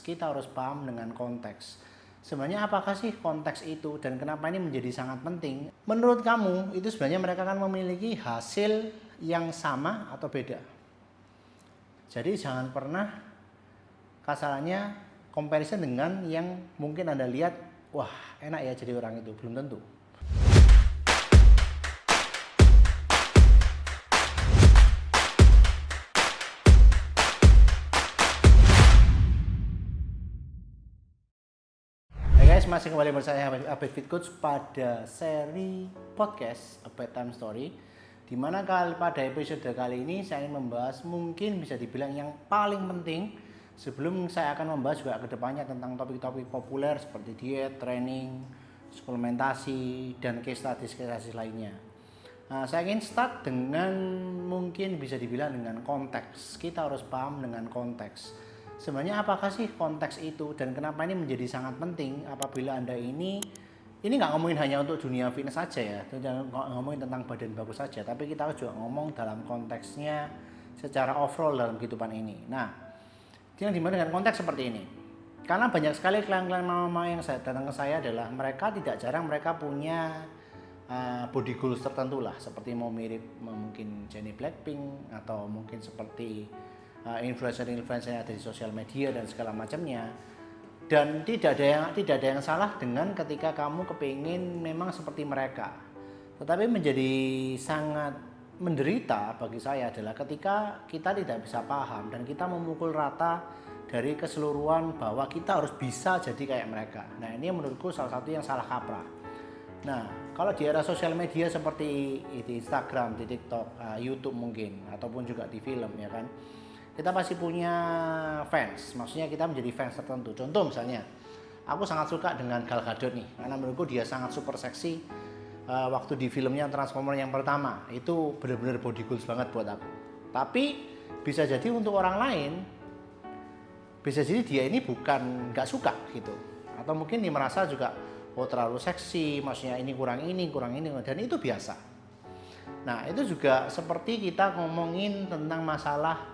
kita harus paham dengan konteks. Sebenarnya apakah sih konteks itu dan kenapa ini menjadi sangat penting? Menurut kamu itu sebenarnya mereka akan memiliki hasil yang sama atau beda? Jadi jangan pernah kasarannya comparison dengan yang mungkin Anda lihat, wah enak ya jadi orang itu, belum tentu. Masih kembali bersama saya Abed Fit Coach pada seri podcast A Bedtime Story, dimana pada episode kali ini saya ingin membahas mungkin bisa dibilang yang paling penting sebelum saya akan membahas juga kedepannya tentang topik-topik populer seperti diet, training, suplementasi, dan case studies lainnya. Nah, saya ingin start dengan mungkin bisa dibilang dengan konteks. Kita harus paham dengan konteks. Sebenarnya apakah sih konteks itu dan kenapa ini menjadi sangat penting apabila Anda ini nggak ngomongin hanya untuk dunia fitness saja ya, jangan ngomongin tentang badan bagus saja, tapi kita harus juga ngomong dalam konteksnya secara overall dalam kehidupan ini. Nah, yang dimana dengan konteks seperti ini, karena banyak sekali klien-klien mama yang datang ke saya adalah mereka tidak jarang mereka punya body goals tertentu lah, seperti mau mirip mungkin Jennie Blackpink atau mungkin seperti influencer-influencer yang ada di sosial media dan segala macamnya. Dan tidak ada yang salah dengan ketika kamu kepingin memang seperti mereka. Tetapi menjadi sangat menderita bagi saya adalah ketika kita tidak bisa paham dan kita memukul rata dari keseluruhan bahwa kita harus bisa jadi kayak mereka. Nah, ini menurutku salah satu yang salah kaprah. Nah, kalau di era sosial media seperti di Instagram, di TikTok, YouTube mungkin, ataupun juga di film ya kan, kita pasti punya fans, maksudnya kita menjadi fans tertentu. Contoh misalnya, aku sangat suka dengan Gal Gadot nih, karena menurutku dia sangat super seksi. Waktu di filmnya Transformer yang pertama, itu benar-benar body goals banget buat aku. Tapi bisa jadi untuk orang lain, bisa jadi dia ini bukan nggak suka gitu, atau mungkin dia merasa juga oh terlalu seksi, maksudnya ini kurang ini, dan itu biasa. Nah, itu juga seperti kita ngomongin tentang masalah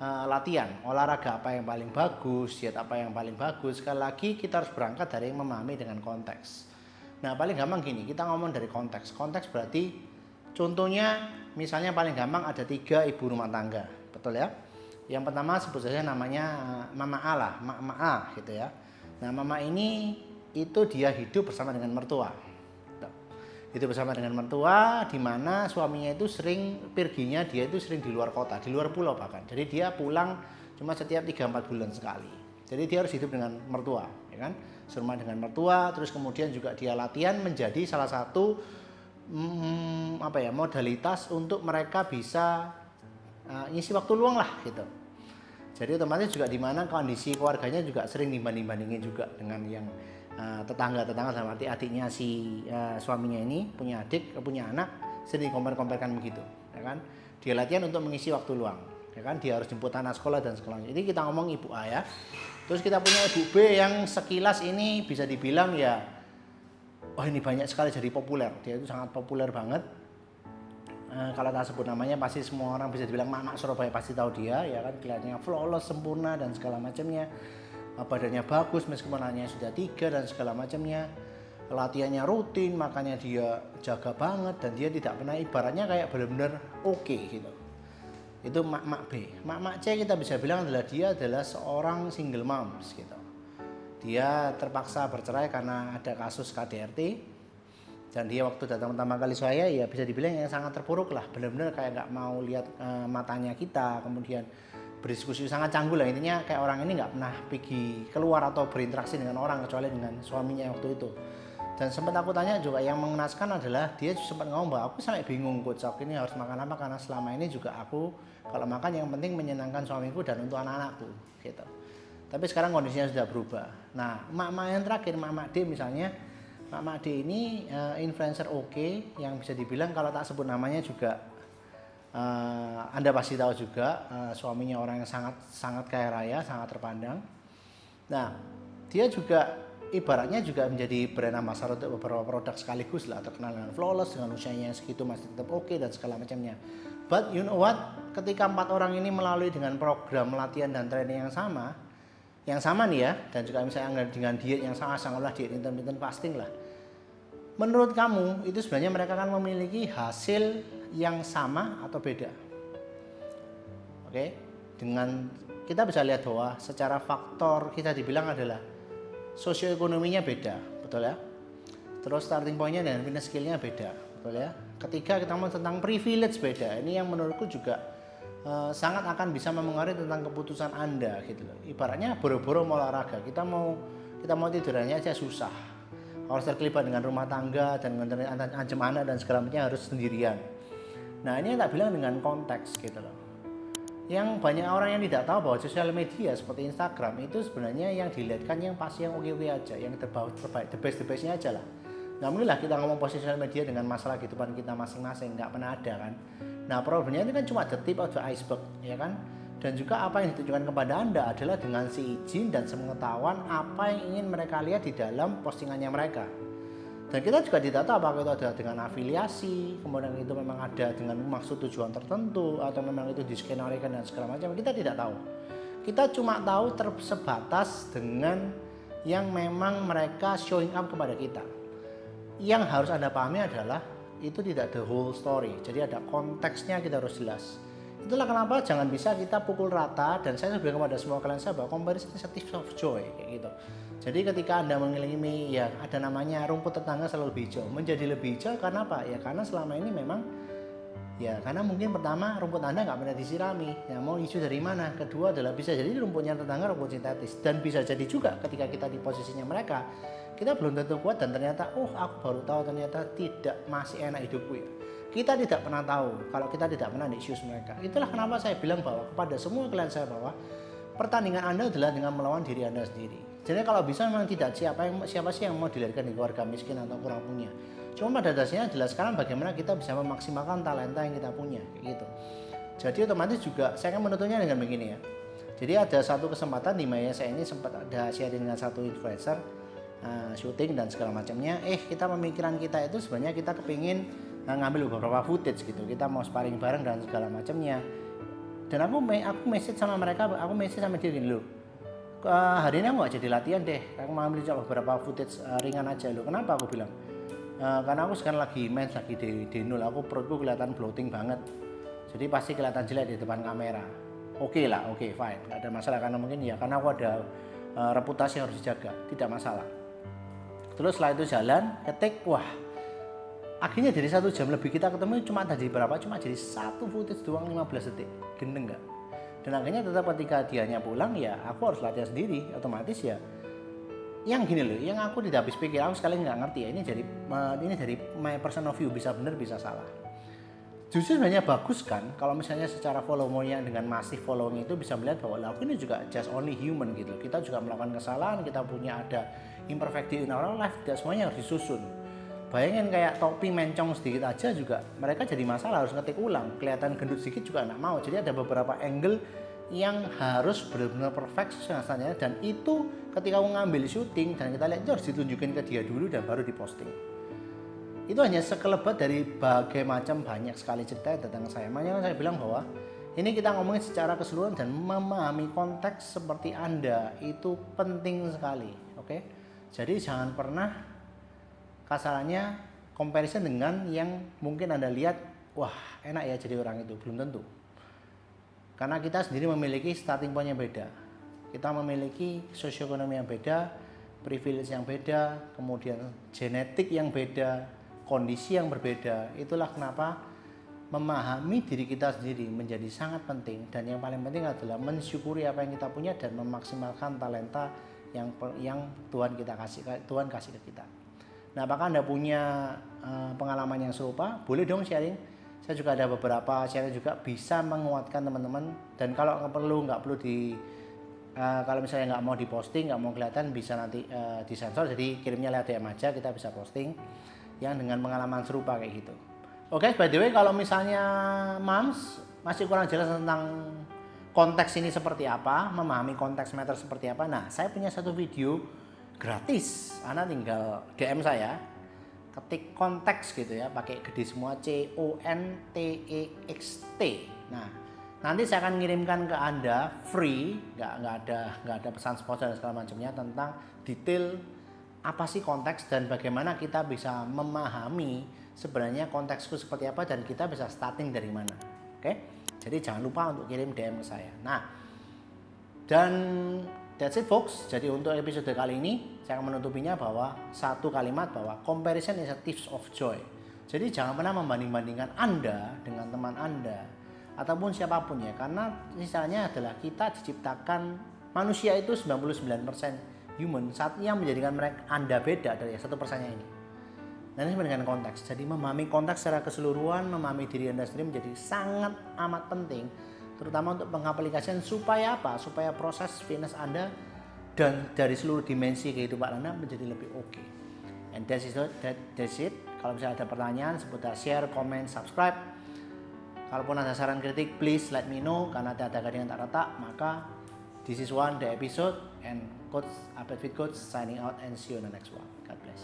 latihan, olahraga apa yang paling bagus, diet apa yang paling bagus. Sekali lagi kita harus berangkat dari yang memahami dengan konteks. Nah, paling gampang gini, kita ngomong dari konteks. Konteks berarti contohnya misalnya paling gampang ada 3 ibu rumah tangga, betul ya? Yang pertama sebut saja namanya Mama A lah, Mama A gitu ya. Nah, Mama ini itu dia hidup bersama dengan mertua. Itu bersama dengan mertua, di mana suaminya itu perginya dia itu sering di luar kota, di luar pulau bahkan. Jadi dia pulang cuma setiap 3-4 bulan sekali. Jadi dia harus hidup dengan mertua, ya kan? Serumah dengan mertua, terus kemudian juga dia latihan menjadi salah satu modalitas untuk mereka bisa ngisi waktu luang lah gitu. Jadi otomatis juga di mana kondisi keluarganya juga sering dibanding-bandingin juga dengan yang tetangga-tetangga, sama adiknya si suaminya ini punya adik, punya anak, sering kompar-komparkan begitu, ya kan? Dia latihan untuk mengisi waktu luang, ya kan? Dia harus jemput anak sekolah dan sekolahnya. Jadi kita ngomong ibu A ya. Terus kita punya ibu B yang sekilas ini bisa dibilang ya, wah ini banyak sekali jadi populer. Dia itu sangat populer banget. Kalau tak sebut namanya pasti semua orang bisa dibilang Mama Surabaya pasti tahu dia, ya kan? Kelihatannya flawless, sempurna dan segala macamnya. Badannya bagus meskipun hanya sudah 3 dan segala macamnya, latihannya rutin, makanya dia jaga banget dan dia tidak pernah ibaratnya kayak benar-benar oke gitu. Itu mak B. Mak C kita bisa bilang adalah dia adalah seorang single moms gitu. Dia terpaksa bercerai karena ada kasus KDRT dan dia waktu datang pertama kali saya ya bisa dibilang yang sangat terpuruk lah, benar-benar kayak nggak mau lihat matanya kita, kemudian berdiskusi sangat canggung lah, intinya kayak orang ini nggak pernah pergi keluar atau berinteraksi dengan orang kecuali dengan suaminya waktu itu. Dan sempat aku tanya juga, yang mengenaskan adalah dia sempat ngomong bahwa aku sampai bingung coach, ini harus makan apa, karena selama ini juga aku kalau makan yang penting menyenangkan suamiku dan untuk anak-anakku gitu. Tapi sekarang kondisinya sudah berubah. Nah, mak-mak yang terakhir, mak-mak D misalnya, mak-mak D ini influencer oke, yang bisa dibilang kalau tak sebut namanya juga Anda pasti tahu juga, suaminya orang yang sangat kaya raya, sangat terpandang. Nah, dia juga ibaratnya juga menjadi brand ambassador untuk beberapa produk sekaligus lah, terkenal dengan flawless, dengan usianya segitu masih tetap oke dan segala macamnya. But you know what, ketika 4 orang ini melalui dengan program latihan dan training yang sama, yang sama nih ya, dan juga misalnya dengan diet yang sama, sangatlah diet intermittent fasting lah. Menurut kamu itu sebenarnya mereka akan memiliki hasil yang sama atau beda? Oke, dengan kita bisa lihat bahwa secara faktor kita dibilang adalah sosioekonominya beda, betul ya? Terus starting pointnya dan fitness skillnya beda, betul ya? Ketiga kita mau tentang privilege beda, ini yang menurutku juga sangat akan bisa mempengaruhi tentang keputusan Anda gitu loh. Ibaratnya boro-boro mau olahraga, kita mau tidurannya aja susah. Harus terlibat dengan rumah tangga dan ancam anak dan segala macamnya harus sendirian. Nah, ini yang tak bilang dengan konteks gitu loh. Yang banyak orang yang tidak tahu bahwa sosial media seperti Instagram itu sebenarnya yang dilihatkan yang pasti yang oke-oke aja, yang terbaik, the bestnya aja lah. Nggak mungkin lah kita ngomong sosial media dengan masalah kehidupan kita masing-masing, nggak pernah ada kan. Nah, problemnya itu kan cuma the tip of the iceberg, ya kan? Dan juga apa yang ditunjukkan kepada Anda adalah dengan seizin dan sepengetahuan apa yang ingin mereka lihat di dalam postingannya mereka. Dan kita juga tidak tahu apakah itu ada dengan afiliasi, kemudian itu memang ada dengan maksud tujuan tertentu, atau memang itu diskenarikan dan segala macam. Kita tidak tahu. Kita cuma tahu tersebatas dengan yang memang mereka showing up kepada kita. Yang harus Anda pahami adalah itu tidak the whole story, jadi ada konteksnya, kita harus jelas. Itulah kenapa jangan bisa kita pukul rata, dan saya bilang kepada semua kalian saya bahwa comparison is a thief of joy kayak gitu. Jadi ketika Anda mengelilingi ya ada namanya rumput tetangga selalu lebih hijau, menjadi lebih hijau karena apa? Ya karena selama ini memang ya karena mungkin pertama rumput Anda nggak pernah disirami, ya mau hijau dari mana? Kedua adalah bisa jadi rumputnya tetangga rumput sintetis, dan bisa jadi juga ketika kita di posisinya mereka kita belum tentu kuat, dan ternyata aku baru tahu ternyata tidak masih enak hidupku ya. Kita tidak pernah tahu kalau kita tidak pernah di shoes mereka. Itulah kenapa saya bilang bahwa kepada semua klien saya bahwa pertandingan Anda adalah dengan melawan diri Anda sendiri. Jadi kalau bisa memang tidak siapa sih yang mau dilahirkan di keluarga miskin atau kurang punya. Cuma pada dasarnya adalah sekarang bagaimana kita bisa memaksimalkan talenta yang kita punya kayak gitu. Jadi otomatis juga saya akan menutupnya dengan begini ya. Jadi ada satu kesempatan di mana saya ini sempat ada sharing dengan satu influencer, syuting dan segala macamnya. Kita pemikiran kita itu sebenarnya kita kepingin ngambil beberapa footage gitu, kita mau sparring bareng dan segala macamnya. Dan aku message sama mereka, aku message sama dia gini loh, hari ini aku gak jadi latihan deh, aku mau ambil coba beberapa footage ringan aja loh. Kenapa aku bilang? Karena aku sekarang lagi mens, lagi denul, aku perutku kelihatan bloating banget, jadi pasti kelihatan jelek di depan kamera. Oke lah, oke fine, gak ada masalah, karena mungkin ya karena aku ada reputasi yang harus dijaga, tidak masalah. Terus setelah itu jalan, ketik, wah akhirnya dari 1 jam lebih kita ketemu cuma jadi berapa? Cuma jadi satu footage doang 15 detik, gendeng gak? Dan akhirnya tetap ketika dianya pulang ya aku harus latihan sendiri, otomatis ya. Yang gini loh, yang aku tidak habis pikir, aku sekali nggak ngerti ya, ini dari my personal view, bisa benar bisa salah. Justru sebenarnya bagus kan kalau misalnya secara followernya dengan masif following itu bisa melihat bahwa aku ini juga just only human gitu. Kita juga melakukan kesalahan, kita punya ada imperfecti in our life, tidak semuanya harus disusun. Bayangin kayak topi mencong sedikit aja juga mereka jadi masalah, harus ngetik ulang, kelihatan gendut sedikit juga nggak mau. Jadi ada beberapa angle yang harus benar-benar perfect sebenarnya, dan itu ketika aku ngambil syuting dan kita lihat itu harus ditunjukin ke dia dulu dan baru diposting. Itu hanya sekelebat dari berbagai macam banyak sekali cerita yang datang ke saya. Makanya saya bilang bahwa ini kita ngomongin secara keseluruhan dan memahami konteks seperti Anda itu penting sekali, oke? Jadi jangan pernah kasarannya comparison dengan yang mungkin Anda lihat, wah enak ya jadi orang itu, belum tentu. Karena kita sendiri memiliki starting point yang beda. Kita memiliki sosioekonomi yang beda, privilege yang beda, kemudian genetik yang beda, kondisi yang berbeda. Itulah kenapa memahami diri kita sendiri menjadi sangat penting, dan yang paling penting adalah mensyukuri apa yang kita punya dan memaksimalkan talenta yang Tuhan kasih ke kita. Nah, apakah Anda punya pengalaman yang serupa? Boleh dong sharing. Saya juga ada beberapa sharing juga bisa menguatkan teman-teman, dan kalau nggak perlu kalau misalnya nggak mau diposting, nggak mau kelihatan, bisa nanti disensor, jadi kirimnya lewat DM aja, kita bisa posting yang dengan pengalaman serupa kayak gitu. Oke, by the way, kalau misalnya Mams masih kurang jelas tentang konteks ini seperti apa, memahami konteks meter seperti apa, nah saya punya satu video gratis. Anda tinggal DM saya, ketik konteks gitu ya, pakai gede semua CONTEXT. Nah, Nanti saya akan ngirimkan ke Anda free, nggak ada pesan sponsor dan segala macamnya, tentang detail apa sih konteks dan bagaimana kita bisa memahami sebenarnya konteksku seperti apa dan kita bisa starting dari mana. Oke? Jadi jangan lupa untuk kirim DM ke saya. Nah, dan that's it folks. Jadi untuk episode kali ini saya akan menutupinya bahwa satu kalimat bahwa comparison is a thief of joy. Jadi jangan pernah membanding-bandingkan Anda dengan teman Anda ataupun siapapun ya, karena misalnya adalah kita diciptakan manusia itu 99% human, satunya menjadikan mereka Anda beda dari 1% ini. Dan ini dengan konteks. Jadi memahami konteks secara keseluruhan, memahami diri Anda sendiri menjadi sangat amat penting, terutama untuk pengaplikasian supaya apa? Supaya proses fitness Anda dan dari seluruh dimensi kehidupan Anda menjadi lebih oke. And that's it. Kalau misalnya ada pertanyaan seputar share, comment, subscribe. Kalaupun ada saran kritik, please let me know. Karena ada yang tak retak, maka this is the episode, and Coach Apet Fit Coach signing out and see you on the next one. God bless.